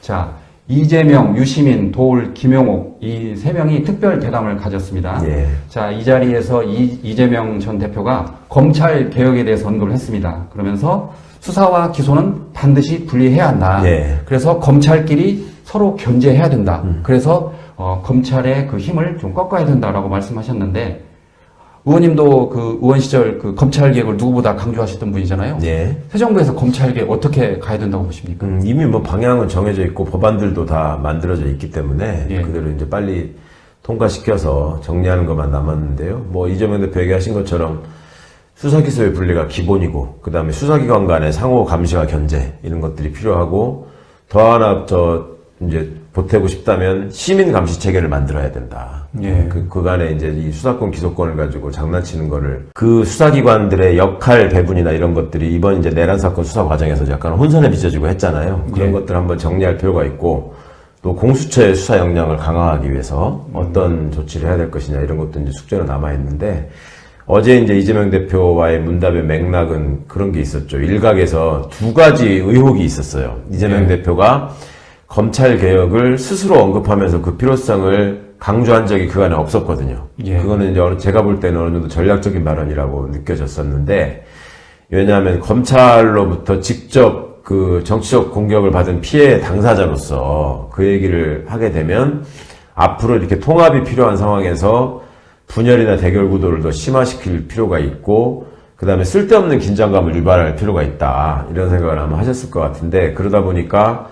자, 이재명, 유시민, 도울, 김용옥 이 세 명이 특별 대담을 가졌습니다. 예. 자, 이 자리에서 이재명 전 대표가 검찰 개혁에 대해서 언급을 했습니다. 그러면서 수사와 기소는 반드시 분리해야 한다. 예. 그래서 검찰끼리 서로 견제해야 된다. 그래서 검찰의 그 힘을 좀 꺾어야 된다라고 말씀하셨는데, 의원님도 그 의원 시절 그 검찰 개혁을 누구보다 강조하셨던 분이잖아요. 예. 새 정부에서 검찰 개혁 어떻게 가야 된다고 보십니까? 이미 뭐 방향은 정해져 있고 법안들도 다 만들어져 있기 때문에 예. 그대로 이제 빨리 통과시켜서 정리하는 것만 남았는데요. 뭐 이재명 대표 얘기하신 것처럼 수사기소의 분리가 기본이고, 그 다음에 수사기관 간의 상호 감시와 견제 이런 것들이 필요하고, 더 하나 이제 보태고 싶다면 시민 감시 체계를 만들어야 된다. 예. 그간에 이제 이 수사권 기소권을 가지고 장난치는 거를, 그 수사기관들의 역할 배분이나 이런 것들이 이번 이제 내란 사건 수사 과정에서 약간 혼선에 빚어지고 했잖아요. 그런 예. 것들 한번 정리할 필요가 있고, 또 공수처의 수사 역량을 강화하기 위해서 어떤 조치를 해야 될 것이냐 이런 것도 이제 숙제로 남아 있는데, 어제 이제 이재명 대표와의 문답의 맥락은 그런 게 있었죠. 일각에서 두 가지 의혹이 있었어요. 이재명 대표가 검찰 개혁을 스스로 언급하면서 그 필요성을 강조한 적이 그간에 없었거든요. 예. 그거는 이제 제가 볼 때는 어느 정도 전략적인 발언이라고 느껴졌었는데, 왜냐하면 검찰로부터 직접 그 정치적 공격을 받은 피해 당사자로서 그 얘기를 하게 되면 앞으로 이렇게 통합이 필요한 상황에서 분열이나 대결 구도를 더 심화시킬 필요가 있고, 그 다음에 쓸데없는 긴장감을 유발할 필요가 있다. 이런 생각을 아마 하셨을 것 같은데, 그러다 보니까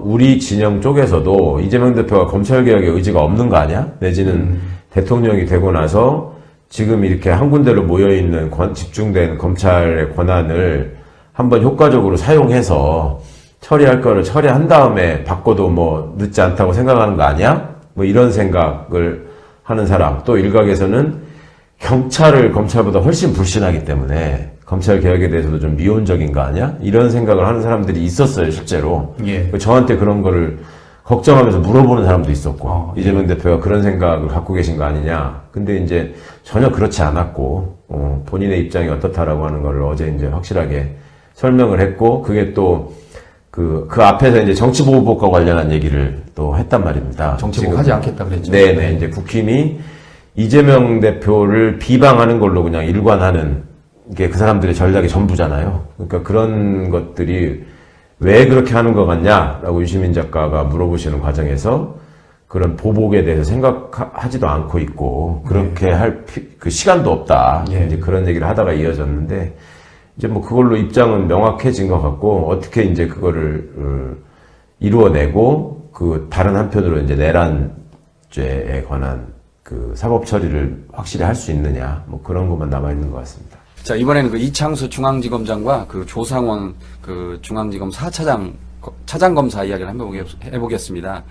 우리 진영 쪽에서도 이재명 대표가 검찰개혁에 의지가 없는 거 아니야? 내지는 대통령이 되고 나서 지금 이렇게 한 군데로 모여있는 집중된 검찰의 권한을 한번 효과적으로 사용해서 처리할 거를 처리한 다음에 바꿔도 뭐 늦지 않다고 생각하는 거 아니야? 뭐 이런 생각을 하는 사람, 또 일각에서는 경찰을 검찰보다 훨씬 불신하기 때문에 검찰 개혁에 대해서도 좀 미온적인 거 아니야? 이런 생각을 하는 사람들이 있었어요, 실제로. 예. 저한테 그런 거를 걱정하면서 물어보는 사람도 있었고, 이재명 대표가 그런 생각을 갖고 계신 거 아니냐. 근데 이제 전혀 그렇지 않았고, 본인의 입장이 어떻다라고 하는 걸 어제 이제 확실하게 설명을 했고, 그게 또 그 앞에서 이제 정치보호법과 관련한 얘기를 또 했단 말입니다. 정치보호 하지 않겠다 그랬죠. 네네. 이제 국힘이 이재명 대표를 비방하는 걸로 그냥 일관하는 게 그 사람들의 전략이 전부잖아요. 그러니까 그런 것들이 왜 그렇게 하는 것 같냐라고 유시민 작가가 물어보시는 과정에서 그런 보복에 대해서 생각하지도 않고 있고, 그렇게 할 그 시간도 없다. 예. 이제 그런 얘기를 하다가 이어졌는데, 이제 뭐 그걸로 입장은 명확해진 것 같고, 어떻게 이제 그거를 이루어내고, 그 다른 한편으로 이제 내란죄에 관한 그 사법 처리를 확실히 할 수 있느냐, 뭐 그런 것만 남아 있는 것 같습니다. 자, 이번에는 그 이창수 중앙지검장과 그 조상원 그 중앙지검 4차장 차장검사 이야기를 한번 해보겠습니다.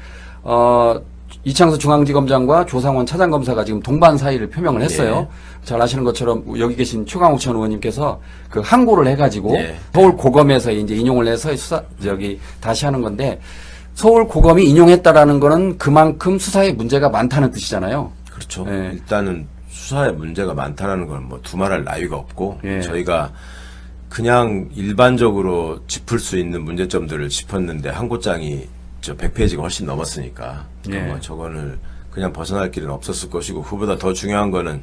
이창수 중앙지검장과 조상원 차장검사가 지금 동반 사의를 표명을 했어요. 예. 잘 아시는 것처럼 여기 계신 최강욱 전 의원님께서 그 항고를 해가지고 예. 서울 고검에서 이제 인용을 해서 다시 하는 건데, 서울 고검이 인용했다라는 거는 그만큼 수사에 문제가 많다는 뜻이잖아요. 그렇죠. 예. 일단은 수사에 문제가 많다는 건 뭐 두말할 나위가 없고, 예. 저희가 그냥 일반적으로 짚을 수 있는 문제점들을 짚었는데 항고장이 100페이지가 훨씬 넘었으니까, 예. 뭐 저거를 그냥 벗어날 길은 없었을 것이고, 그보다 더 중요한 거는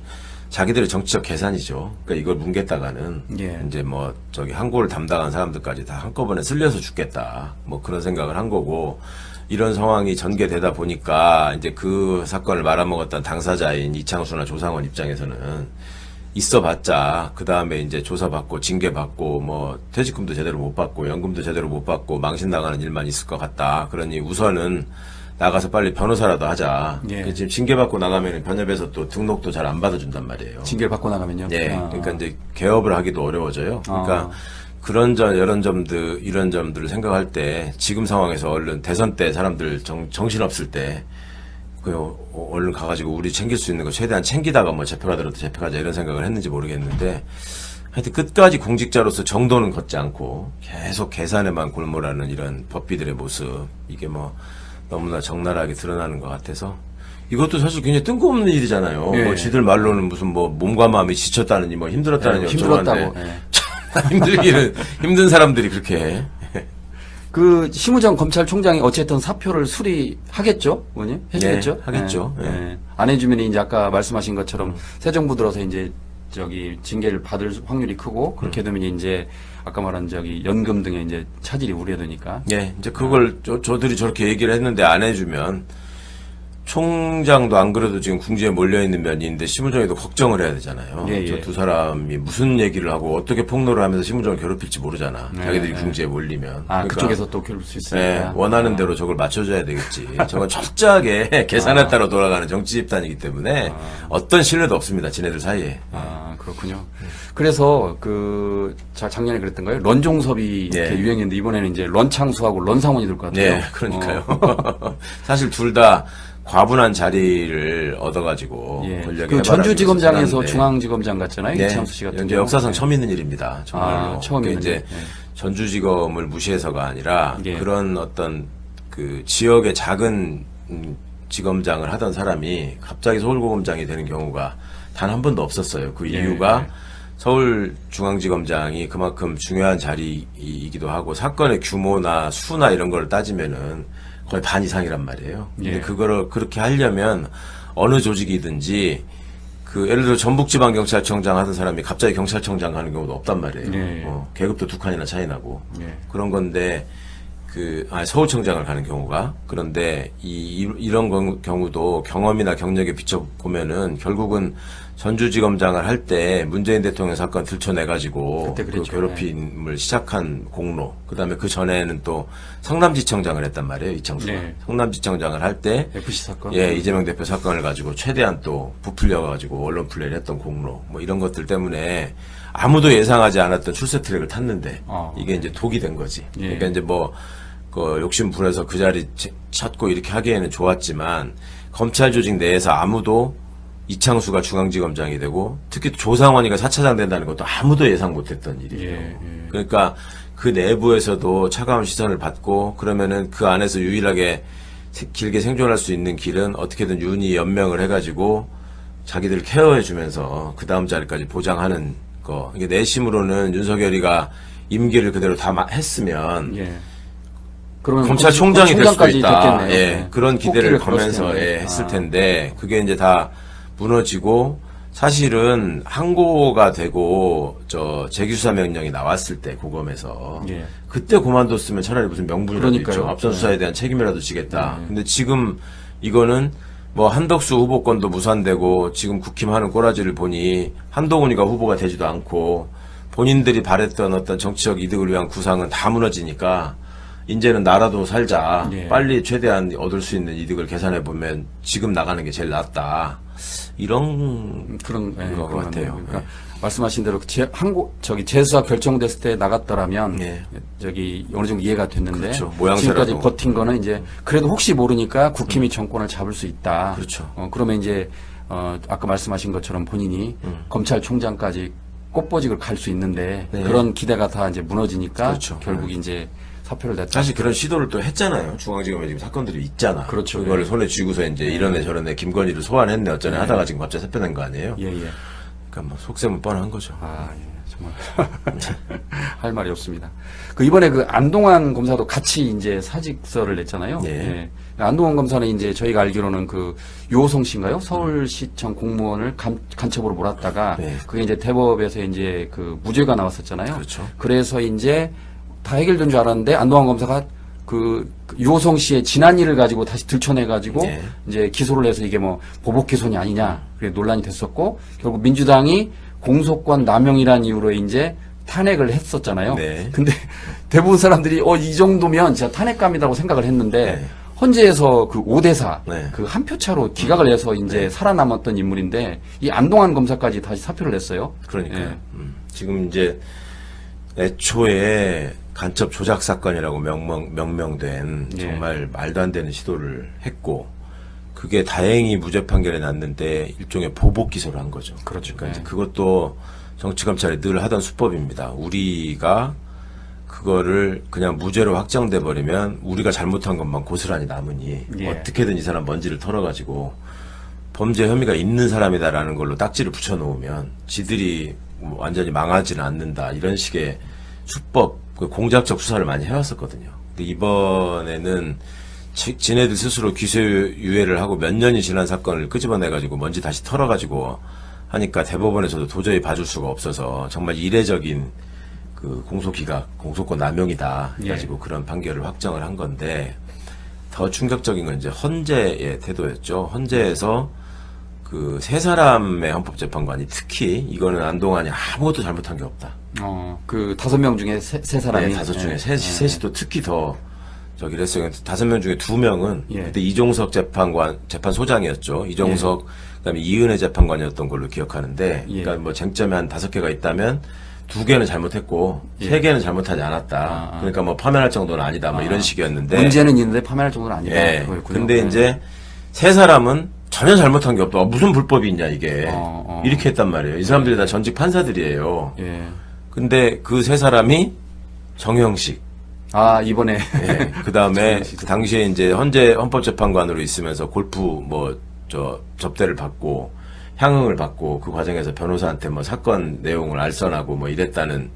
자기들의 정치적 계산이죠. 그러니까 이걸 뭉갰다가는 예. 이제 뭐 항고를 담당한 사람들까지 다 한꺼번에 쓸려서 죽겠다, 뭐 그런 생각을 한 거고, 이런 상황이 전개되다 보니까 이제 그 사건을 말아먹었던 당사자인 이창수나 조상원 입장에서는 있어봤자 그 다음에 이제 조사받고 징계받고 뭐 퇴직금도 제대로 못 받고 연금도 제대로 못 받고 망신 나가는 일만 있을 것 같다. 그러니 우선은 나가서 빨리 변호사라도 하자. 예. 지금 징계받고 나가면 변협에서 또 등록도 잘 안 받아준단 말이에요. 징계를 받고 나가면요. 예. 그러니까 이제 개업을 하기도 어려워져요. 그러니까 이런 점들을 생각할 때 지금 상황에서 얼른 대선 때 사람들 정신없을 때 얼른 가가지고 우리 챙길 수 있는 거 최대한 챙기다가 뭐 재표가더라도 재표가자 이런 생각을 했는지 모르겠는데, 하여튼 끝까지 공직자로서 정도는 걷지 않고 계속 계산에만 골몰하는 이런 법비들의 모습, 이게 뭐 너무나 적나라하게 드러나는 것 같아서, 이것도 사실 굉장히 뜬금없는 일이잖아요. 예. 뭐 지들 말로는 무슨 뭐 몸과 마음이 지쳤다느니 뭐 힘들었다느니 힘들었다고. 어쩌고 힘들기는 힘든 사람들이 그렇게 해. 그 심우정 검찰총장이 어쨌든 사표를 수리하겠죠, 의원님? 해주겠죠? 네, 하겠죠. 예, 예. 예. 안 해주면 이제 아까 말씀하신 것처럼 새 정부 들어서 이제 저기 징계를 받을 확률이 크고 그렇게 되면 이제 아까 말한 저기 연금 등의 이제 차질이 우려되니까. 예, 이제 그걸 저들이 저렇게 얘기를 했는데 안 해주면 총장도 안 그래도 지금 궁지에 몰려있는 면이 있는데 심우정이도 걱정을 해야 되잖아요. 예, 예. 저 두 사람이 무슨 얘기를 하고 어떻게 폭로를 하면서 심우정을 괴롭힐지 모르잖아. 네, 자기들이 네. 궁지에 몰리면. 아, 그러니까 그쪽에서 또 괴롭힐 수 네, 있으니까. 원하는 대로 저걸 맞춰줘야 되겠지. 저건 철저하게 계산에 따라 돌아가는 정치 집단이기 때문에 어떤 신뢰도 없습니다. 지네들 사이에. 아, 그렇군요. 그래서 작년에 그랬던가요? 런종섭이 예. 이렇게 유행했는데 이번에는 이제 런창수하고 런상원이 될 것 같아요. 네, 그러니까요. 사실 둘 다 과분한 자리를 얻어가지고 예. 권력에 그 해바라기를 전주지검장에서 선언하는데 중앙지검장 같잖아요. 네, 이창수 씨 같은 이제 경우. 역사상 처음 있는 일입니다. 정말로. 아, 처음 있는 이제 일. 네. 전주지검을 무시해서가 아니라 예. 그런 어떤 그 지역의 작은 지검장을 하던 사람이 갑자기 서울고검장이 되는 경우가 단 한 번도 없었어요. 그 예. 이유가 서울중앙지검장이 그만큼 중요한 자리이기도 하고 사건의 규모나 수나 이런 걸 따지면은 거의 반 이상이란 말이에요. 근데 예. 그거를 그렇게 하려면 어느 조직이든지 그 예를 들어 전북지방경찰청장 하던 사람이 갑자기 경찰청장 하는 경우도 없단 말이에요. 예. 계급도 두 칸이나 차이 나고 예. 그런 건데 서울청장을 가는 경우가 그런데 이런 경우도 경험이나 경력에 비춰 보면은 결국은 전주지검장을 할 때 문재인 대통령 사건 들춰내가지고 그때 그 그랬죠. 괴롭힘을 시작한 공로, 그 다음에 그 전에는 또 성남지청장을 했단 말이에요, 이창수가. 네. 성남지청장을 할 때 FC 사건. 예, 이재명 대표 사건을 가지고 최대한 또 부풀려가지고 언론 플레이를 했던 공로, 뭐 이런 것들 때문에 아무도 예상하지 않았던 출세 트랙을 탔는데 이게 이제 독이 된 거지. 예. 그러니까 이제 욕심 부려서 그 자리 찾고 이렇게 하기에는 좋았지만 검찰 조직 내에서 아무도 이창수가 중앙지검장이 되고 특히 조상원이가 4차장 된다는 것도 아무도 예상 못했던 일이에요. 예. 그러니까 그 내부에서도 차가운 시선을 받고 그러면은 그 안에서 유일하게 길게 생존할 수 있는 길은 어떻게든 윤희 연명을 해가지고 자기들을 케어해주면서 그 다음 자리까지 보장하는 거. 이게 내심으로는 윤석열이가 임기를 그대로 다 했으면 예. 그러면 검찰총장이 될 수도 총장까지 있다. 됐겠네요. 예, 네. 그런 기대를 꽃길을 걸었을 걸면서 텐데. 했을 텐데 그게 이제 다 무너지고 사실은 항고가 되고 재기수사 명령이 나왔을 때 고검에서 예. 그때 그만뒀으면 차라리 무슨 명분이라도 그러니까요. 있죠. 앞선 수사에 대한 책임이라도 지겠다. 근데 지금 이거는 한덕수 후보권도 무산되고 지금 국힘하는 꼬라지를 보니 한동훈이가 후보가 되지도 않고 본인들이 바랬던 어떤 정치적 이득을 위한 구상은 다 무너지니까 이제는 나라도 살자. 예. 빨리 최대한 얻을 수 있는 이득을 계산해 보면 지금 나가는 게 제일 낫다. 이런 그런 것 그런 같아요. 그러니까 예. 말씀하신 대로 재수사 결정됐을 때 나갔더라면 예. 어느 정도 이해가 됐는데 그렇죠. 모양새라도. 지금까지 버틴 거는 이제 그래도 혹시 모르니까 국힘이 정권을 잡을 수 있다. 그렇죠. 그러면 이제 아까 말씀하신 것처럼 본인이 검찰총장까지 꽃보직을 갈 수 있는데 네. 그런 기대가 다 이제 무너지니까 그렇죠. 결국 이제 사표를 냈다. 사실 그런 시도를 또 했잖아요. 중앙지검에 지금 사건들이 있잖아. 그렇죠. 그거를 예. 손에 쥐고서 이제 이런 애 저런 애 김건희를 소환했네 어쩌네 하다가 지금 갑자기 사표낸 거 아니에요? 예, 예. 그러니까 속셈은 뻔한 거죠. 아, 예, 정말 할 말이 없습니다. 이번에 안동환 검사도 같이 이제 사직서를 냈잖아요. 예. 안동환 검사는 이제 저희가 알기로는 유호성 씨인가요? 서울시청 공무원을 간첩으로 몰았다가 네. 그게 이제 대법에서 이제 무죄가 나왔었잖아요. 그렇죠. 그래서 이제 다 해결된 줄 알았는데 안동환 검사가 유호성 씨의 지난 일을 가지고 다시 들춰내가지고 네. 이제 기소를 해서 이게 보복 기소냐 아니냐 그게 논란이 됐었고 결국 민주당이 공소권 남용이라는 이유로 이제 탄핵을 했었잖아요. 네. 근데 대부분 사람들이 이 정도면 진짜 탄핵감이라고 생각을 했는데 네. 헌재에서 5대4 네. 한 표 차로 기각을 해서 이제 살아남았던 인물인데 이 안동환 검사까지 다시 사표를 냈어요. 그러니까요. 예. 지금 이제 애초에 간첩 조작 사건이라고 명명된 예. 정말 말도 안 되는 시도를 했고 그게 다행히 무죄 판결에 났는데 일종의 보복 기소를 한 거죠. 그렇죠. 그러니까 네. 이제 그것도 정치검찰이 늘 하던 수법입니다. 우리가 그거를 그냥 무죄로 확정돼 버리면 우리가 잘못한 것만 고스란히 남으니 예. 어떻게든 이 사람 먼지를 털어가지고 범죄 혐의가 있는 사람이다라는 걸로 딱지를 붙여놓으면 지들이 완전히 망하지는 않는다 이런 식의 수법, 공작적 수사를 많이 해왔었거든요. 근데 근데 이번에는 지네들 스스로 기소유예를 하고 몇 년이 지난 사건을 끄집어내가지고 먼지 다시 털어가지고 하니까 대법원에서도 도저히 봐줄 수가 없어서 정말 이례적인 그 공소권 남용이다 해가지고 그런 판결을 확정을 한 건데, 더 충격적인 건 이제 헌재의 태도였죠. 헌재에서 그 세 사람의 헌법재판관이 특히 이거는 안동안이 아무것도 잘못한 게 없다. 그 5명 중에 세 사람이. 네, 5 중에 셋이 또 특히 더 저기를 했어요. 5명 중에 2명은 예. 그때 이종석 재판소장이었죠. 이종석, 그다음에 이은혜 재판관이었던 걸로 기억하는데, 예. 그러니까 뭐 쟁점이 한 5개가 있다면 2개는 잘못했고 예. 3개는 잘못하지 않았다. 그러니까 뭐 파면할 정도는 아니다. 뭐 이런 식이었는데. 문제는 있는데 파면할 정도는 아니다. 예. 그거였군요. 근데 예. 이제 세 사람은 전혀 잘못한 게 없다. 무슨 불법이 있냐 이게. 이렇게 했단 말이에요. 이 사람들이 다 전직 판사들이에요. 예. 근데 그 세 사람이 정형식. 이번에. 예. 그 다음에 당시에 이제 헌법재판관으로 있으면서 골프 접대를 받고 향응을 받고 그 과정에서 변호사한테 뭐 사건 내용을 알선하고 뭐 이랬다는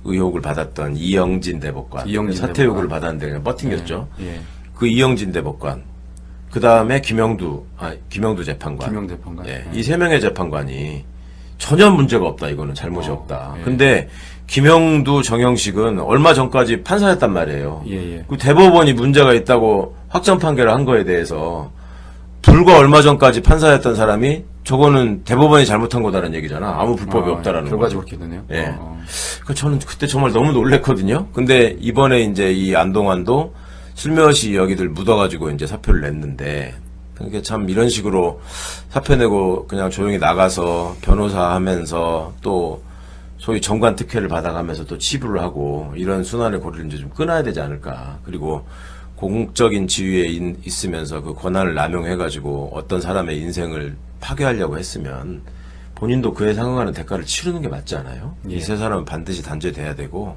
의혹을 받았던 이영진 대법관. 사퇴 요구를 받았는데 그냥 버팅겼죠. 예. 그 이영진 대법관. 그 다음에 김영두 재판관. 김영두 재판관. 예. 이 3명의 재판관이 전혀 문제가 없다. 이거는 잘못이 없다. 예. 근데 김영두, 정형식은 얼마 전까지 판사였단 말이에요. 예. 그 대법원이 문제가 있다고 확정 판결을 한 거에 대해서 불과 얼마 전까지 판사였던 사람이 저거는 대법원이 잘못한 거다라는 얘기잖아. 아무 불법이 없다라는 거. 결과적으로 그렇게 되네요. 예. 그 저는 그때 정말 너무 놀랬거든요. 근데 이번에 이제 이 안동안도 슬며시 여기들 묻어가지고 이제 사표를 냈는데, 그러니까 참 이런 식으로 사표 내고 그냥 조용히 나가서 변호사 하면서 또 소위 정관 특혜를 받아가면서 또 치부를 하고 이런 순환의 고리를 이제 좀 끊어야 되지 않을까. 그리고 공적인 지위에 있으면서 그 권한을 남용해가지고 어떤 사람의 인생을 파괴하려고 했으면 본인도 그에 상응하는 대가를 치르는 게 맞지 않아요? 예. 이 세 사람은 반드시 단죄돼야 되고,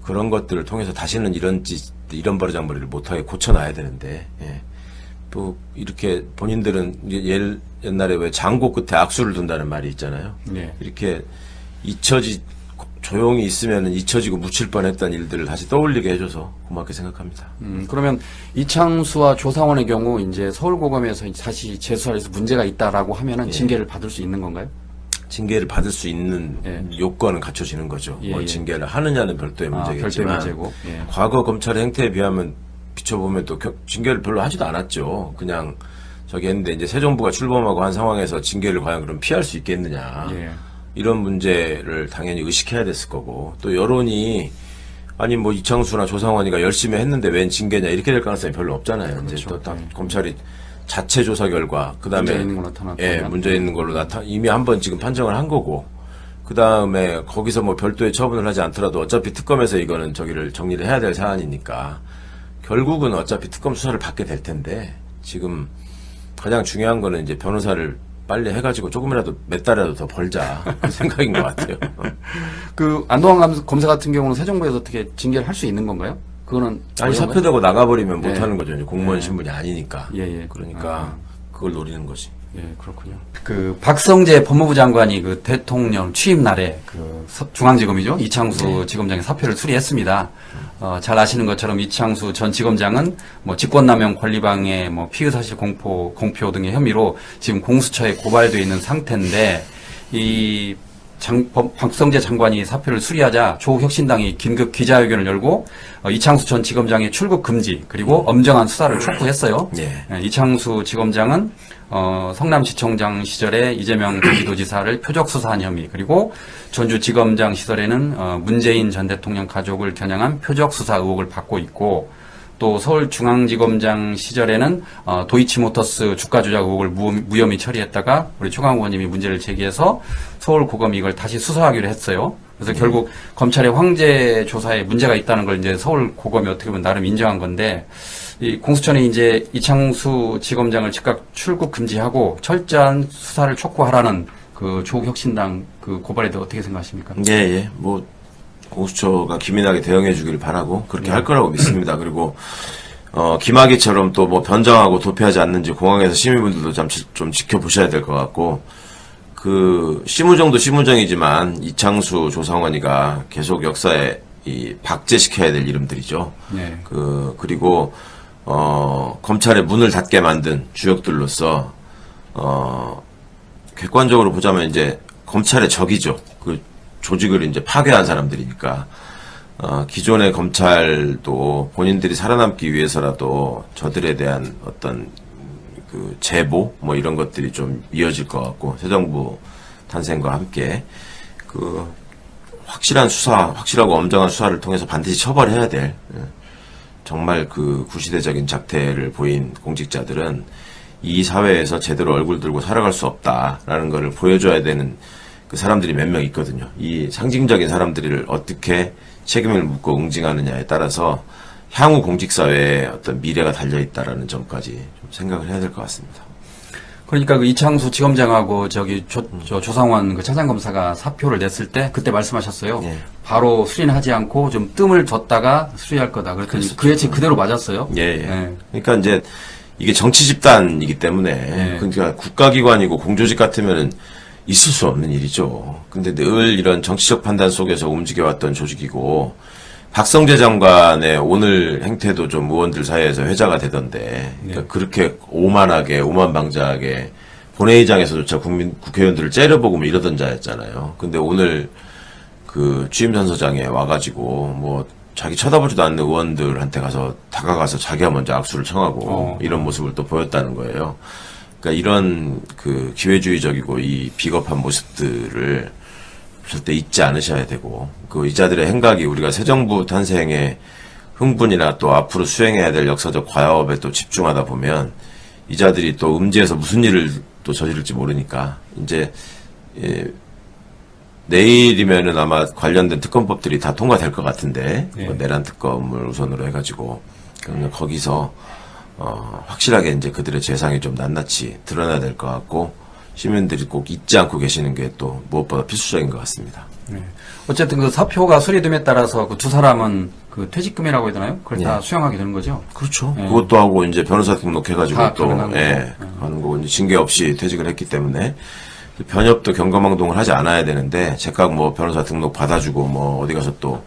그런 것들을 통해서 다시는 이런 버르장머리를 못하게 고쳐놔야 되는데, 예. 또 이렇게 본인들은 이제 옛날에 왜 장고 끝에 악수를 둔다는 말이 있잖아요. 예. 이렇게 조용히 있으면 잊혀지고 묻힐 뻔했던 일들을 다시 떠올리게 해줘서 고맙게 생각합니다. 그러면 이창수와 조상원의 경우 이제 서울고검에서 다시 재수해서 문제가 있다라고 하면은 징계를 받을 수 있는 건가요? 징계를 받을 수 있는 요건은 갖춰지는 거죠. 예, 뭐 예. 징계를 하느냐는 별도의 문제겠지만, 별도의 문제고. 예. 과거 검찰의 행태에 비하면 비춰보면 또 징계를 별로 하지도 않았죠. 그냥 저기 했는데, 이제 새 정부가 출범하고 한 상황에서 징계를 과연 그럼 피할 수 있겠느냐. 예. 이런 문제를 당연히 의식해야 됐을 거고, 또 여론이 아니 뭐 이창수나 조상원이가 열심히 했는데 웬 징계냐 이렇게 될 가능성이 별로 없잖아요. 그렇죠. 이제 또 딱 검찰이 자체 조사 결과, 그다음에 문제 있는 걸로 나타났다. 예, 문제 있는 걸로 이미 한번 지금 판정을 한 거고, 그다음에 거기서 뭐 별도의 처분을 하지 않더라도 어차피 특검에서 이거는 저기를 정리를 해야 될 사안이니까 결국은 어차피 특검 수사를 받게 될 텐데, 지금 가장 중요한 거는 이제 변호사를 빨리 해가지고 조금이라도 몇 달이라도 더 벌자 그 생각인 것 같아요. 그 안동환 검사 같은 경우는 새 정부에서 어떻게 징계를 할 수 있는 건가요? 그거는 아니 어려운가요? 사표되고 나가버리면 네. 못하는 거죠. 이제 공무원 신분이 아니니까. 예. 그러니까 그걸 노리는 거지. 예, 그렇군요. 그 박성재 법무부 장관이 그 대통령 취임 날에 그 중앙지검이죠, 이창수 지검장의 사표를 수리했습니다. 잘 아시는 것처럼 이창수 전 지검장은 뭐 직권남용 권리방해, 뭐 피의사실 공표 등의 혐의로 지금 공수처에 고발되어 있는 상태인데, 이 박성재 장관이 사표를 수리하자 조국혁신당이 긴급 기자회견을 열고 이창수 전 지검장의 출국 금지 그리고 엄정한 수사를 촉구했어요. 예. 이창수 지검장은 성남시청장 시절에 이재명 경기도지사를 표적 수사한 혐의, 그리고 전주지검장 시절에는 문재인 전 대통령 가족을 겨냥한 표적 수사 의혹을 받고 있고, 또 서울중앙지검장 시절에는 도이치모터스 주가 조작 의혹을 무혐의 처리했다가 우리 최강욱 의원님이 문제를 제기해서 서울고검이 이걸 다시 수사하기로 했어요. 그래서 결국 검찰의 황제 조사에 문제가 있다는 걸 이제 서울고검이 어떻게 보면 나름 인정한 건데, 이 공수처는 이제 이창수 지검장을 즉각 출국 금지하고 철저한 수사를 촉구하라는 그 조국혁신당 그 고발에 대해 어떻게 생각하십니까? 예. 뭐 공수처가 기민하게 대응해 주기를 바라고 그렇게 할 거라고 믿습니다. 그리고 김학의처럼 또 뭐 변장하고 도피하지 않는지 공항에서 시민분들도 좀 지켜보셔야 될 것 같고, 그 심우정도 심우정이지만 이창수 조상원이가 계속 역사에 이 박제시켜야 될 이름들이죠. 네. 그리고 검찰의 문을 닫게 만든 주역들로서 객관적으로 보자면 이제 검찰의 적이죠. 그 조직을 이제 파괴한 사람들이니까. 기존의 검찰도 본인들이 살아남기 위해서라도 저들에 대한 어떤 그 제보 뭐 이런 것들이 좀 이어질 것 같고, 새 정부 탄생과 함께 그 확실한 수사, 확실하고 엄정한 수사를 통해서 반드시 처벌해야 될, 정말 그 구시대적인 작태를 보인 공직자들은 이 사회에서 제대로 얼굴 들고 살아갈 수 없다라는 것을 보여줘야 되는 그 사람들이 몇 명 있거든요. 이 상징적인 사람들을 어떻게 책임을 묻고 응징하느냐에 따라서 향후 공직사회의 어떤 미래가 달려있다라는 점까지 좀 생각을 해야 될 것 같습니다. 그러니까 그 이창수 지검장하고 조상원 그 차장검사가 사표를 냈을 때 그때 말씀하셨어요. 예. 바로 수리하지 않고 좀 뜸을 뒀다가 수리할 거다. 그랬더니 그 예측 그대로 맞았어요. 예, 예. 예. 그러니까 이제 이게 정치 집단이기 때문에, 예. 그러니까 국가기관이고 공조직 같으면은 있을 수 없는 일이죠. 근데 늘 이런 정치적 판단 속에서 움직여왔던 조직이고, 박성재 장관의 오늘 행태도 좀 의원들 사이에서 회자가 되던데, 그러니까 그렇게 오만방자하게 본회의장에서조차 국회의원들을 째려보고 뭐 이러던 자였잖아요. 근데 오늘 그 취임선서장에 와가지고 뭐 자기 쳐다보지도 않는 의원들한테 가서 다가가서 자기가 먼저 악수를 청하고 이런 모습을 또 보였다는 거예요. 그러니까 이런 그 기회주의적이고 이 비겁한 모습들을 절대 잊지 않으셔야 되고, 그 이자들의 행각이 우리가 새 정부 탄생의 흥분이나 또 앞으로 수행해야 될 역사적 과업에 또 집중하다 보면 이자들이 또 음지에서 무슨 일을 또 저지를지 모르니까 이제 내일이면은 아마 관련된 특검법들이 다 통과될 것 같은데, 네. 뭐 내란 특검을 우선으로 해가지고 그러면 거기서 확실하게 이제 그들의 재상이 좀 낱낱이 드러나야 될 것 같고, 시민들이 꼭 잊지 않고 계시는 게 또 무엇보다 필수적인 것 같습니다. 네. 어쨌든 그 사표가 수리됨에 따라서 그 두 사람은 그 퇴직금이라고 해야 되나요? 그걸 다 수령하게 되는 거죠. 그렇죠. 네. 그것도 하고 이제 변호사 등록해가지고 다 또 변호사는 하는 거고, 이제 징계 없이 퇴직을 했기 때문에 변협도 경거망동을 하지 않아야 되는데, 제각 뭐 변호사 등록 받아주고 뭐 어디 가서 또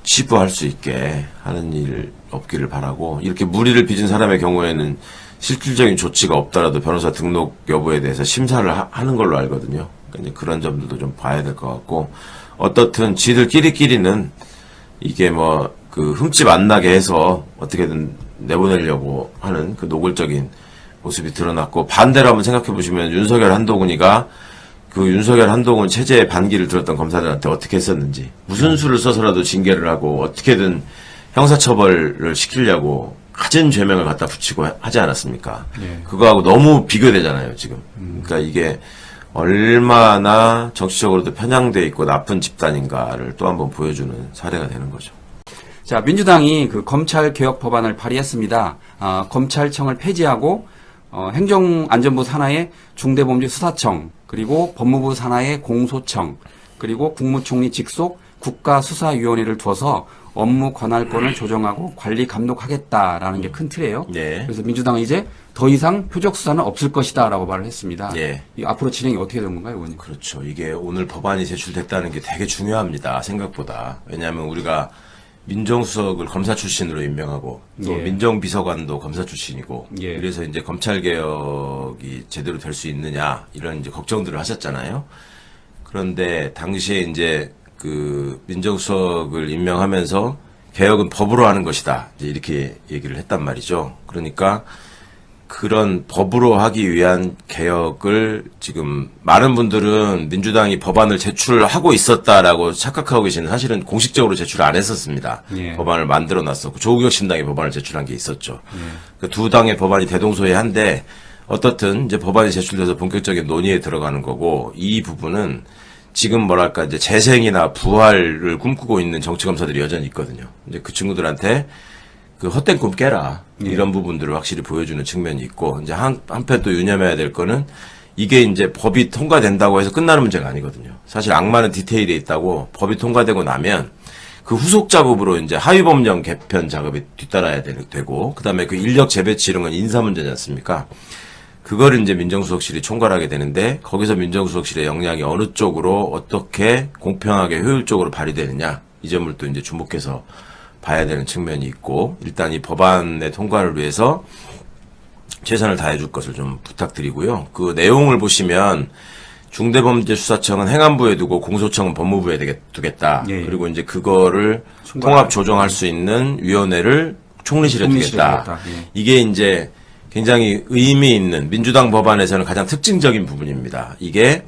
치부할 수 있게 하는 일 없기를 바라고, 이렇게 무리를 빚은 사람의 경우에는 실질적인 조치가 없더라도 변호사 등록 여부에 대해서 심사를 하는 걸로 알거든요. 그러니까 이제 그런 점들도 좀 봐야 될 것 같고, 어떻든 지들끼리는 이게 뭐 그 흠집 안 나게 해서 어떻게든 내보내려고 하는 그 노골적인 모습이 드러났고, 반대로 한번 생각해 보시면 윤석열 한동훈이가 그 윤석열 한동훈 체제의 반기를 들었던 검사들한테 어떻게 했었는지, 무슨 수를 써서라도 징계를 하고 어떻게든 형사처벌을 시키려고 갖은 죄명을 갖다 붙이고 하지 않았습니까? 네. 그거하고 너무 비교되잖아요, 지금. 그러니까 이게 얼마나 정치적으로도 편향돼 있고 나쁜 집단인가를 또 한번 보여주는 사례가 되는 거죠. 자, 민주당이 그 검찰 개혁 법안을 발의했습니다. 검찰청을 폐지하고 행정안전부 산하의 중대범죄수사청, 그리고 법무부 산하의 공소청, 그리고 국무총리 직속 국가수사위원회를 두어서 업무 관할권을 조정하고 관리 감독하겠다라는 게 큰 틀이에요. 네. 그래서 민주당은 이제 더 이상 표적 수사는 없을 것이다라고 말을 했습니다. 예. 이 앞으로 진행이 어떻게 되는 건가요, 의원님? 그렇죠. 이게 오늘 법안이 제출됐다는 게 되게 중요합니다. 생각보다. 왜냐하면 우리가 민정수석을 검사 출신으로 임명하고, 또 예. 민정비서관도 검사 출신이고, 예. 그래서 이제 검찰개혁이 제대로 될 수 있느냐, 이런 이제 걱정들을 하셨잖아요. 그런데 당시에 이제 그 민정수석을 임명하면서 개혁은 법으로 하는 것이다, 이제 이렇게 얘기를 했단 말이죠. 그러니까 그런 법으로 하기 위한 개혁을 지금 많은 분들은 민주당이 법안을 제출하고 있었다라고 착각하고 계시는, 사실은 공식적으로 제출 안 했었습니다. 예. 법안을 만들어 놨었고, 조국혁 신당이 법안을 제출한 게 있었죠. 그 두 당의 법안이 대동소이한데, 어떻든 이제 법안이 제출돼서 본격적인 논의에 들어가는 거고, 이 부분은 지금 뭐랄까 이제 재생이나 부활을 꿈꾸고 있는 정치검사들이 여전히 있거든요. 이제 그 친구들한테 그 헛된 꿈 깨라, 이런 부분들을 확실히 보여주는 측면이 있고, 이제 한편 또 유념해야 될 거는, 이게 이제 법이 통과된다고 해서 끝나는 문제가 아니거든요. 사실 악마는 디테일에 있다고, 법이 통과되고 나면 그 후속 작업으로 이제 하위법령 개편 작업이 뒤따라야 되고, 그 다음에 그 인력 재배치 이런 건 인사 문제지 않습니까? 그거를 이제 민정수석실이 총괄하게 되는데, 거기서 민정수석실의 역량이 어느 쪽으로 어떻게 공평하게 효율적으로 발휘되느냐, 이 점을 또 이제 주목해서 봐야 되는 측면이 있고, 일단 이 법안의 통과를 위해서 최선을 다해줄 것을 좀 부탁드리고요. 그 내용을 보시면 중대범죄수사청은 행안부에 두고 공소청은 법무부에 두겠다. 예. 그리고 이제 그거를 통합 조정할 수 있는 위원회를 총리실에 두겠다. 예. 이게 이제 굉장히 의미 있는 민주당 법안에서는 가장 특징적인 부분입니다. 이게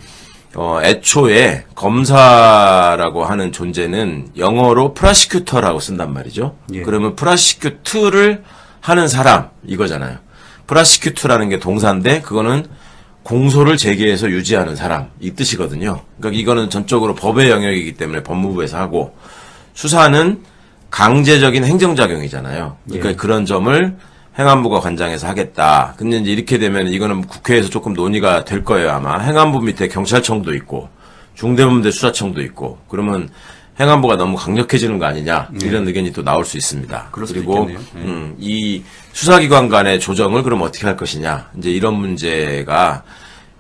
애초에 검사라고 하는 존재는 영어로 프라시큐터라고 쓴단 말이죠. 예. 그러면 프라시큐트를 하는 사람 이거잖아요. 프라시큐트라는 게 동사인데 그거는 공소를 제기해서 유지하는 사람 이 뜻이거든요. 그러니까 이거는 전적으로 법의 영역이기 때문에 법무부에서 하고, 수사는 강제적인 행정작용이잖아요. 그러니까 예. 그런 점을 행안부가 관장해서 하겠다. 근데 이제 이렇게 되면 이거는 국회에서 조금 논의가 될 거예요, 아마. 행안부 밑에 경찰청도 있고 중대범죄수사청도 있고, 그러면 행안부가 너무 강력해지는 거 아니냐, 이런 의견이 또 나올 수 있습니다. 그럴 수도 그리고 있겠네요. 이 수사기관 간의 조정을 그럼 어떻게 할 것이냐, 이제 이런 문제가,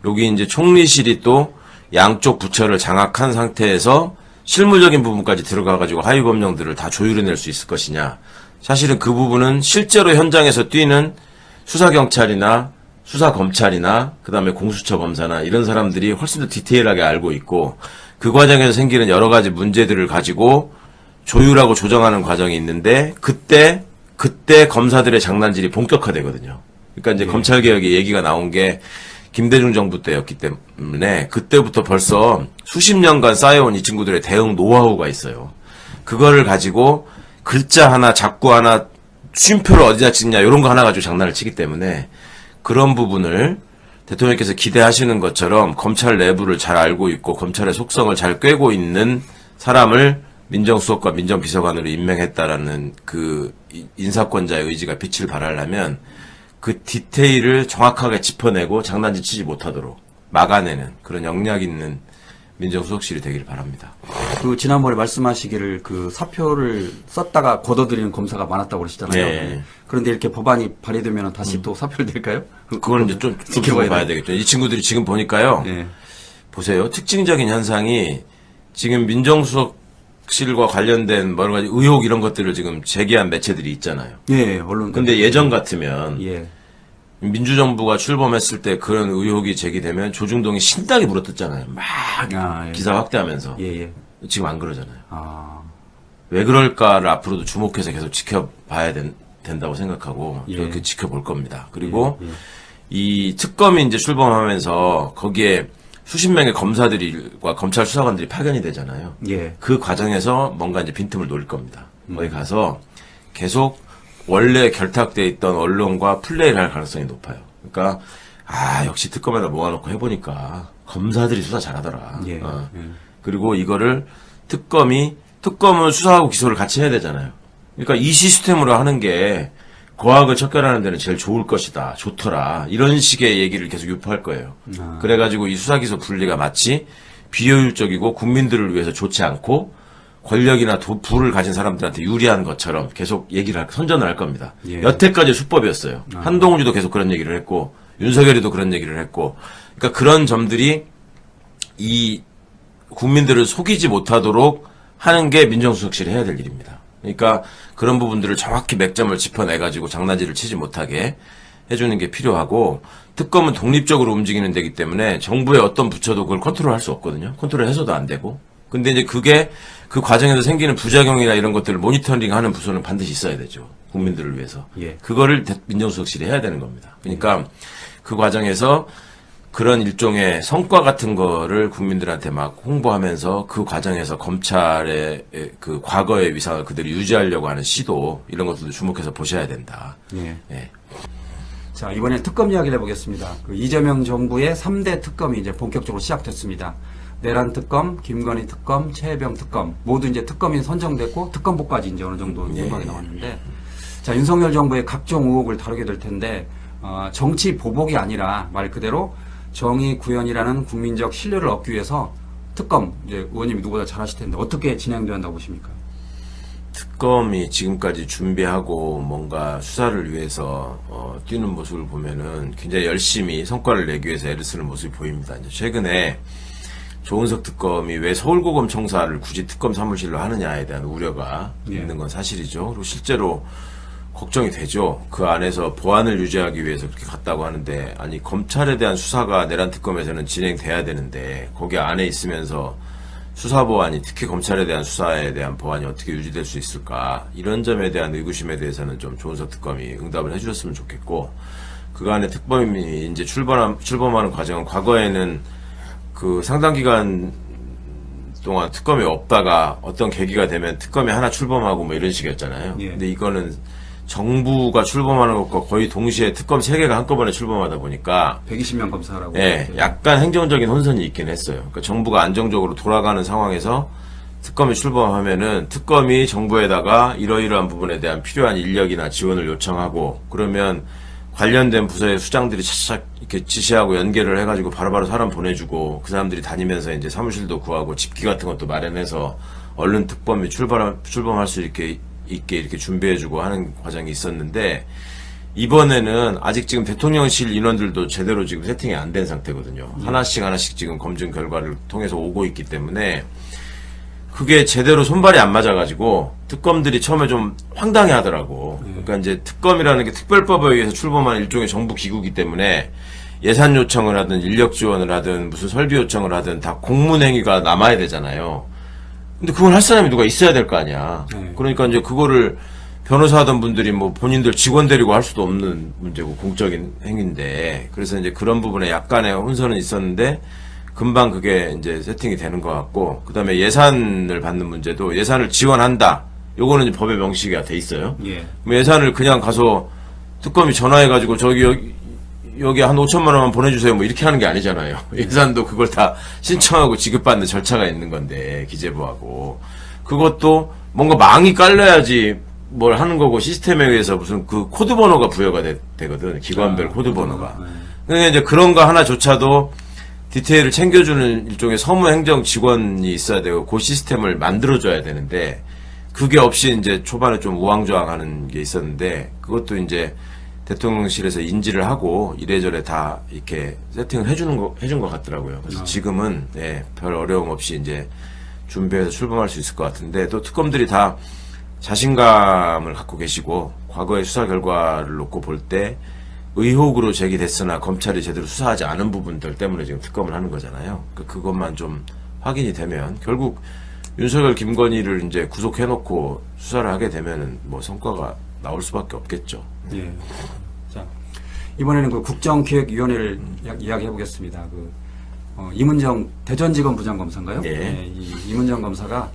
여기 이제 총리실이 또 양쪽 부처를 장악한 상태에서 실무적인 부분까지 들어가가지고 하위 법령들을 다 조율해낼 수 있을 것이냐. 사실은 그 부분은 실제로 현장에서 뛰는 수사경찰이나 수사검찰이나 그다음에 공수처 검사나 이런 사람들이 훨씬 더 디테일하게 알고 있고, 그 과정에서 생기는 여러 가지 문제들을 가지고 조율하고 조정하는 과정이 있는데, 그때 검사들의 장난질이 본격화되거든요. 그러니까 이제 검찰개혁의 얘기가 나온 게 김대중 정부 때였기 때문에 그때부터 벌써 수십 년간 쌓여온 이 친구들의 대응 노하우가 있어요. 그거를 가지고 글자 하나, 작구 하나, 쉼표를 어디다 찍냐 이런 거 하나 가지고 장난을 치기 때문에, 그런 부분을 대통령께서 기대하시는 것처럼 검찰 내부를 잘 알고 있고 검찰의 속성을 잘 꿰고 있는 사람을 민정수석과 민정비서관으로 임명했다라는 그 인사권자의 의지가 빛을 발하려면 그 디테일을 정확하게 짚어내고 장난질 치지 못하도록 막아내는 그런 역량 있는 민정수석실이 되기를 바랍니다. 그 지난번에 말씀하시기를 그 사표를 썼다가 걷어들이는 검사가 많았다고 그러시잖아요. 네. 그런데 이렇게 법안이 발의되면 다시 또 사표를 낼까요? 그거는 이제 좀 지켜봐야 되겠죠. 이 친구들이 지금 보니까요. 예. 보세요. 특징적인 현상이 지금 민정수석실과 관련된 여러 가지 의혹 이런 것들을 지금 제기한 매체들이 있잖아요. 예, 언론. 근데 예전 같으면 예. 민주정부가 출범했을 때 그런 의혹이 제기되면 조중동이 신나게 물어뜯잖아요. 막 아, 예. 기사 확대하면서. 예, 예. 지금 안 그러잖아요. 아. 왜 그럴까를 앞으로도 주목해서 계속 지켜봐야 된다고 생각하고 예. 이렇게 지켜볼 겁니다. 그리고 예, 예. 이 특검이 이제 출범하면서 거기에 수십 명의 검사들과 검찰 수사관들이 파견이 되잖아요. 예. 그 과정에서 뭔가 이제 빈틈을 노릴 겁니다. 거기 가서 계속 원래 결탁돼 있던 언론과 플레이를 할 가능성이 높아요. 그러니까 역시 특검에다 모아놓고 해보니까 검사들이 수사 잘하더라. 예. 예. 그리고 이거를 특검은 수사하고 기소를 같이 해야 되잖아요. 그러니까 이 시스템으로 하는 게 거악을 척결하는 데는 제일 좋을 것이다. 좋더라. 이런 식의 얘기를 계속 유포할 거예요. 그래가지고 이 수사기소 분리가 마치 비효율적이고 국민들을 위해서 좋지 않고 권력이나 부를 가진 사람들한테 유리한 것처럼 계속 선전을 할 겁니다. 예. 여태까지 수법이었어요. 한동훈이도 계속 그런 얘기를 했고 윤석열이도 그런 얘기를 했고, 그러니까 그런 점들이 이 국민들을 속이지 못하도록 하는 게 민정수석실이 해야 될 일입니다. 그러니까 그런 부분들을 정확히 맥점을 짚어내가지고 장난질을 치지 못하게 해주는 게 필요하고, 특검은 독립적으로 움직이는 데기 때문에 정부의 어떤 부처도 그걸 컨트롤할 수 없거든요. 컨트롤해서도 안 되고. 근데 이제 그게 그 과정에서 생기는 부작용이나 이런 것들을 모니터링하는 부서는 반드시 있어야 되죠. 국민들을 위해서. 예. 그거를 민정수석실이 해야 되는 겁니다. 그러니까 그 과정에서 그런 일종의 성과 같은 거를 국민들한테 막 홍보하면서 그 과정에서 검찰의 그 과거의 위상을 그대로 유지하려고 하는 시도, 이런 것들도 주목해서 보셔야 된다. 예. 예. 자, 이번엔 특검 이야기를 해보겠습니다. 그 이재명 정부의 3대 특검이 이제 본격적으로 시작됐습니다. 내란 특검, 김건희 특검, 최혜병 특검 모두 이제 특검이 선정됐고 특검보까지 이제 어느 정도 윤곽이 나왔는데, 자, 윤석열 정부의 각종 의혹을 다루게 될 텐데, 정치 보복이 아니라 말 그대로 정의 구현이라는 국민적 신뢰를 얻기 위해서 특검, 이제 의원님이 누구보다 잘 아실 텐데 어떻게 진행돼야 한다고 보십니까? 특검이 지금까지 준비하고 뭔가 수사를 위해서 뛰는 모습을 보면은 굉장히 열심히 성과를 내기 위해서 애를 쓰는 모습이 보입니다. 이제 최근에 조은석 특검이 왜 서울고검 청사를 굳이 특검 사무실로 하느냐에 대한 우려가 예. 있는 건 사실이죠. 그리고 실제로 걱정이 되죠. 그 안에서 보안을 유지하기 위해서 그렇게 갔다고 하는데, 아니 검찰에 대한 수사가 내란 특검에서는 진행돼야 되는데 거기 안에 있으면서 수사 보안이, 특히 검찰에 대한 수사에 대한 보안이 어떻게 유지될 수 있을까, 이런 점에 대한 의구심에 대해서는 좀 조은석 특검이 응답을 해주셨으면 좋겠고, 그간의 특검이 이제 출범하는 과정은 과거에는 그 상당 기간 동안 특검이 없다가 어떤 계기가 되면 특검이 하나 출범하고 뭐 이런 식이었잖아요. 예. 근데 이거는 정부가 출범하는 것과 거의 동시에 특검 3개가 한꺼번에 출범하다 보니까 120명 검사라고. 예, 약간 행정적인 혼선이 있긴 했어요. 그러니까 정부가 안정적으로 돌아가는 상황에서 특검이 출범하면은 특검이 정부에다가 이러이러한 부분에 대한 필요한 인력이나 지원을 요청하고, 그러면 관련된 부서의 수장들이 차차차 이렇게 지시하고 연계를 해가지고 바로바로 사람 보내주고, 그 사람들이 다니면서 이제 사무실도 구하고 집기 같은 것도 마련해서 얼른 특검이 출범할 수 있게 이렇게 준비해주고 하는 과정이 있었는데, 이번에는 아직 지금 대통령실 인원들도 제대로 지금 세팅이 안 된 상태거든요. 하나씩 지금 검증 결과를 통해서 오고 있기 때문에 그게 제대로 손발이 안 맞아가지고 특검들이 처음에 좀 황당해 하더라고. 그러니까 이제 특검이라는 게 특별법에 의해서 출범한 일종의 정부 기구이기 때문에 예산 요청을 하든 인력 지원을 하든 무슨 설비 요청을 하든 다 공문행위가 남아야 되잖아요. 근데 그걸 할 사람이 누가 있어야 될 거 아니야. 그러니까 이제 그거를 변호사 하던 분들이 뭐 본인들 직원 데리고 할 수도 없는 문제고 공적인 행위인데, 그래서 이제 그런 부분에 약간의 혼선은 있었는데 금방 그게 이제 세팅이 되는 것 같고, 그 다음에 예산을 받는 문제도 예산을 지원한다. 요거는 이제 법에 명시가 돼 있어요. 예. 그럼 예산을 그냥 가서 특검이 전화해가지고 여기 한 5천만 원만 보내주세요. 뭐 이렇게 하는 게 아니잖아요. 예산도 그걸 다 신청하고 지급받는 절차가 있는 건데, 기재부하고. 그것도 뭔가 망이 깔려야지 뭘 하는 거고, 시스템에 의해서 무슨 그 코드 번호가 부여가 되거든. 기관별 코드 번호가. 그러니까 이제 그런 거 하나조차도 디테일을 챙겨주는 일종의 서무행정 직원이 있어야 되고, 그 시스템을 만들어줘야 되는데, 그게 없이 이제 초반에 좀 우왕좌왕하는 게 있었는데, 그것도 이제 대통령실에서 인지를 하고 이래저래 다 이렇게 세팅을 해준 것 같더라고요. 그래서 지금은 별 어려움 없이 이제 준비해서 출범할 수 있을 것 같은데, 또 특검들이 다 자신감을 갖고 계시고, 과거의 수사 결과를 놓고 볼 때 의혹으로 제기됐으나 검찰이 제대로 수사하지 않은 부분들 때문에 지금 특검을 하는 거잖아요. 그것만 좀 확인이 되면 결국 윤석열, 김건희를 이제 구속해놓고 수사를 하게 되면은 뭐 성과가 나올 수밖에 없겠죠. 예. 자, 이번에는 그 국정기획위원회를 이야기해 보겠습니다. 이문정 대전지검 부장검사인가요? 예. 이 이문정 검사가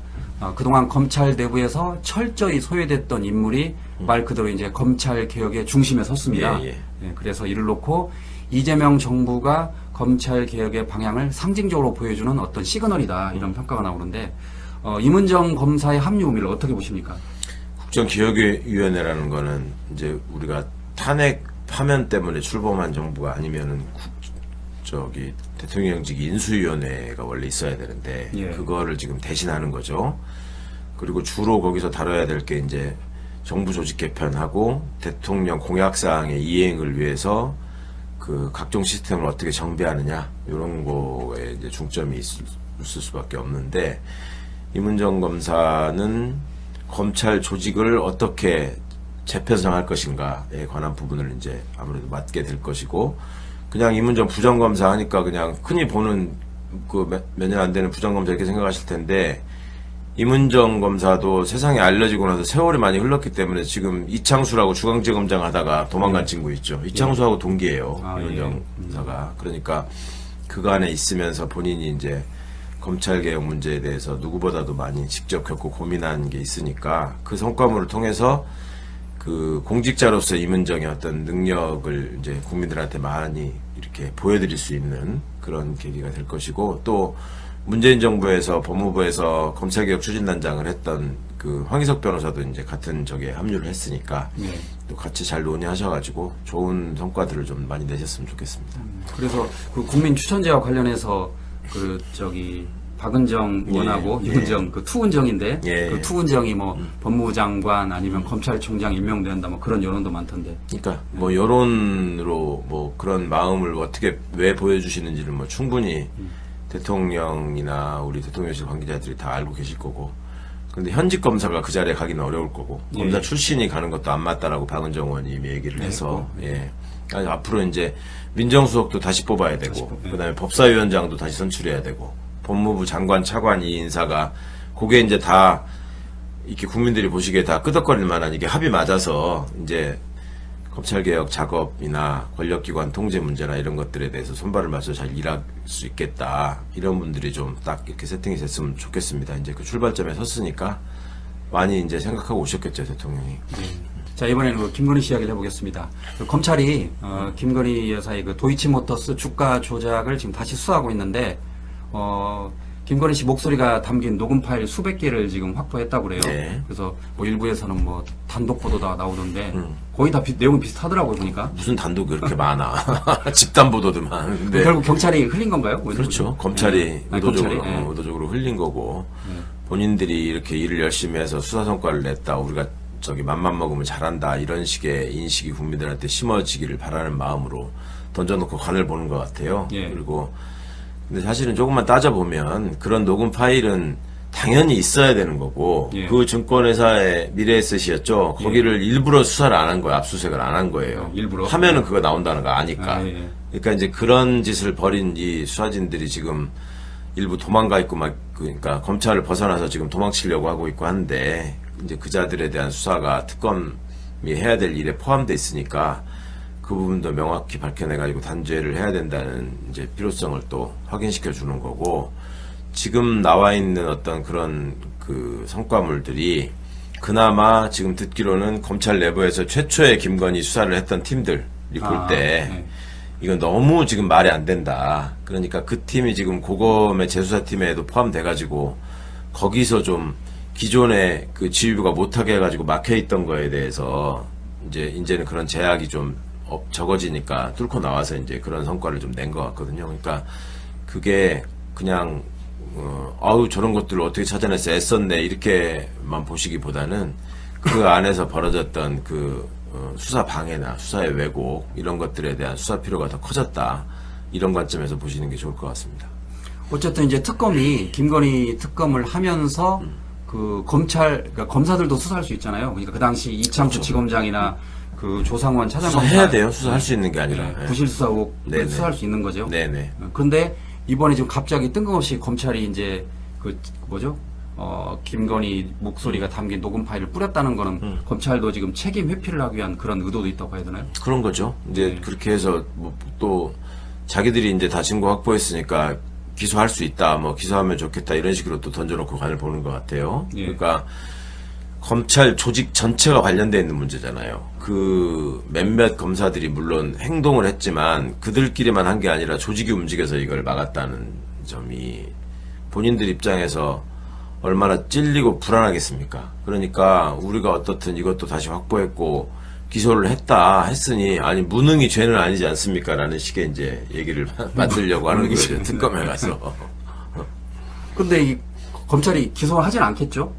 그동안 검찰 내부에서 철저히 소외됐던 인물이 말 그대로 이제 검찰 개혁의 중심에 섰습니다. 예. 그래서 이를 놓고 이재명 정부가 검찰 개혁의 방향을 상징적으로 보여주는 어떤 시그널이다, 이런 평가가 나오는데, 이문정 검사의 합류 의미를 어떻게 보십니까? 국정기획위원회라는 거는 이제 우리가 탄핵 파면 때문에 출범한 정부가 아니면은 대통령직 인수위원회가 원래 있어야 되는데, 예. 그거를 지금 대신하는 거죠. 그리고 주로 거기서 다뤄야 될 게 이제 정부 조직 개편하고 대통령 공약사항의 이행을 위해서 그 각종 시스템을 어떻게 정비하느냐, 이런 거에 이제 중점이 있을 수밖에 없는데, 이문정 검사는 검찰 조직을 어떻게 재편성할 것인가에 관한 부분을 이제 아무래도 맡게 될 것이고, 그냥 이문정 부장검사 하니까 그냥 흔히 보는 그 몇 년 안 되는 부장검사 이렇게 생각하실 텐데, 이문정 검사도 세상에 알려지고 나서 세월이 많이 흘렀기 때문에 지금 이창수라고 중앙지검장 하다가 도망간 친구 있죠. 이창수하고 동기예요. 이문정 검사가. 그러니까 그간에 있으면서 본인이 이제 검찰개혁 문제에 대해서 누구보다도 많이 직접 겪고 고민한 게 있으니까, 그 성과물을 통해서 그 공직자로서 이문정의 어떤 능력을 이제 국민들한테 많이 이렇게 보여드릴 수 있는 그런 계기가 될 것이고, 또 문재인 정부에서 법무부에서 검찰개혁 추진단장을 했던 그 황희석 변호사도 이제 같은 적에 합류를 했으니까 또 같이 잘 논의하셔가지고 좋은 성과들을 좀 많이 내셨으면 좋겠습니다. 그래서 그 국민 추천제와 관련해서 박은정 의원하고 이문정 투은정인데, 그 투은정이 뭐 법무부 장관 아니면 검찰총장 임명된다, 뭐 그런 여론도 많던데. 그러니까 뭐 여론으로 뭐 그런 마음을 어떻게 왜 보여주시는지를 뭐 충분히 대통령이나 우리 대통령실 관계자들이 다 알고 계실 거고. 근데 현직 검사가 그 자리에 가기는 어려울 거고 예. 검사 출신이 가는 것도 안 맞다라고 박은정 의원님이 얘기를 해서 예. 아니, 앞으로 이제 민정수석도 다시 뽑아야 되고 그다음에 법사위원장도 다시 선출해야 되고 법무부 장관 차관 이 인사가 그게 이제 다 이렇게 국민들이 보시기에 다 끄덕거릴 만한 이게 합이 맞아서 이제 검찰개혁 작업이나 권력기관 통제 문제나 이런 것들에 대해서 손발을 맞춰 잘 일할 수 있겠다. 이런 분들이 좀 딱 이렇게 세팅이 됐으면 좋겠습니다. 이제 그 출발점에 섰으니까 많이 이제 생각하고 오셨겠죠, 대통령이. 자, 이번에는 그 김건희 씨 이야기를 해보겠습니다. 그 검찰이 김건희 여사의 그 도이치모터스 주가 조작을 지금 다시 수사하고 있는데 김건희 씨 목소리가 담긴 녹음 파일 수백 개를 지금 확보했다고 그래요. 네. 그래서 뭐 일부에서는 뭐 단독 보도가 나오던데 거의 다 내용이 비슷하더라고요 보니까. 무슨 단독이 그렇게 많아. 집단 보도들만. 근데 결국 경찰이 흘린 건가요? 그렇죠. 검찰이 네. 의도적으로, 검찰이, 네. 의도적으로 흘린 거고 본인들이 이렇게 일을 열심히 해서 수사 성과를 냈다. 우리가 저기 맘만 먹으면 잘한다. 이런 식의 인식이 국민들한테 심어지기를 바라는 마음으로 던져놓고 간을 보는 것 같아요. 예. 그리고 근데 사실은 조금만 따져보면 그런 녹음 파일은 당연히 있어야 되는 거고 예. 그 증권회사의 미래에셋이었죠. 거기를 일부러 수사를 안 한 거예요. 압수수색을 안 한 거예요. 일부러? 하면은 그거 나온다는 거 아니까. 아, 예. 그러니까 이제 그런 짓을 벌인 이 수사진들이 지금 일부 도망가 있고 막 그러니까 검찰을 벗어나서 지금 도망치려고 하고 있고 한데 이제 그자들에 대한 수사가 특검이 해야 될 일에 포함돼 있으니까 그 부분도 명확히 밝혀내가지고 단죄를 해야 된다는 이제 필요성을 또 확인시켜 주는 거고 지금 나와 있는 어떤 그런 그 성과물들이 그나마 지금 듣기로는 검찰 내부에서 최초의 김건희 수사를 했던 팀들이 볼 때 네. 이건 너무 지금 말이 안 된다. 그러니까 그 팀이 지금 고검의 재수사팀에도 포함돼가지고 거기서 좀 기존의 그 지휘부가 못하게 해가지고 막혀있던 거에 대해서 이제는 그런 제약이 좀 적어지니까 뚫고 나와서 이제 그런 성과를 좀 낸 것 같거든요. 그러니까 그게 그냥 아우 저런 것들을 어떻게 찾아냈어 애썼네 이렇게만 보시기보다는 그 안에서 벌어졌던 그 수사 방해나 수사의 왜곡 이런 것들에 대한 수사 필요가 더 커졌다 이런 관점에서 보시는 게 좋을 것 같습니다. 어쨌든 이제 특검이 김건희 특검을 하면서 그 그러니까 검사들도 수사할 수 있잖아요. 그러니까 그 당시 이창수 그렇죠. 지검장이나 그 조상원 차장검사 수사해야 돼요. 수사할 수 있는 게 아니라. 네, 부실수사 의혹을 네네. 수사할 수 있는 거죠. 네네. 그런데 이번에 지금 갑자기 뜬금없이 검찰이 이제 그 뭐죠? 김건희 목소리가 담긴 녹음 파일을 뿌렸다는 거는 검찰도 지금 책임 회피를 하기 위한 그런 의도도 있다고 해야 되나요? 그런 거죠. 이제 네. 그렇게 해서 뭐 또 자기들이 이제 다 증거 확보했으니까 기소할 수 있다. 뭐 기소하면 좋겠다. 이런 식으로 또 던져놓고 간을 보는 것 같아요. 예. 그러니까 검찰 조직 전체가 관련되어 있는 문제잖아요. 그 몇몇 검사들이 물론 행동을 했지만 그들끼리만 한 게 아니라 조직이 움직여서 이걸 막았다는 점이 본인들 입장에서 얼마나 찔리고 불안하겠습니까? 그러니까 우리가 어떻든 이것도 다시 확보했고 기소를 했으니 아니 무능이 죄는 아니지 않습니까? 라는 식의 이제 얘기를 만들려고 하는 거죠. 특검에 가서. 근데 이 검찰이 기소를 하진 않겠죠?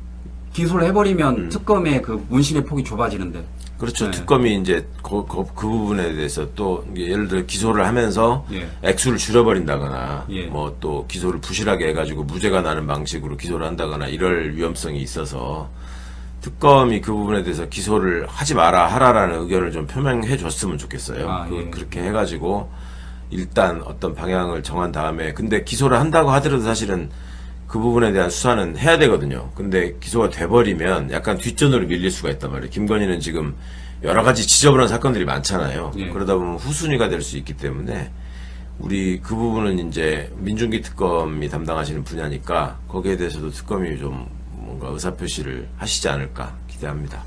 기소를 해버리면 특검의 그 문신의 폭이 좁아지는데. 그렇죠. 네. 특검이 이제 그 부분에 대해서 또 예를 들어 기소를 하면서 예. 액수를 줄여버린다거나 예. 뭐 또 기소를 부실하게 해가지고 무죄가 나는 방식으로 기소를 한다거나 이럴 위험성이 있어서 특검이 그 부분에 대해서 기소를 하지 마라 하라라는 의견을 좀 표명해 줬으면 좋겠어요. 아, 예. 그렇게 해가지고 일단 어떤 방향을 정한 다음에 근데 기소를 한다고 하더라도 사실은 그 부분에 대한 수사는 해야 되거든요. 근데 기소가 돼버리면 약간 뒷전으로 밀릴 수가 있단 말이에요. 김건희는 지금 여러 가지 지저분한 사건들이 많잖아요. 예. 그러다 보면 후순위가 될 수 있기 때문에 우리 그 부분은 이제 민중기 특검이 담당하시는 분야니까 거기에 대해서도 특검이 좀 뭔가 의사표시를 하시지 않을까 기대합니다.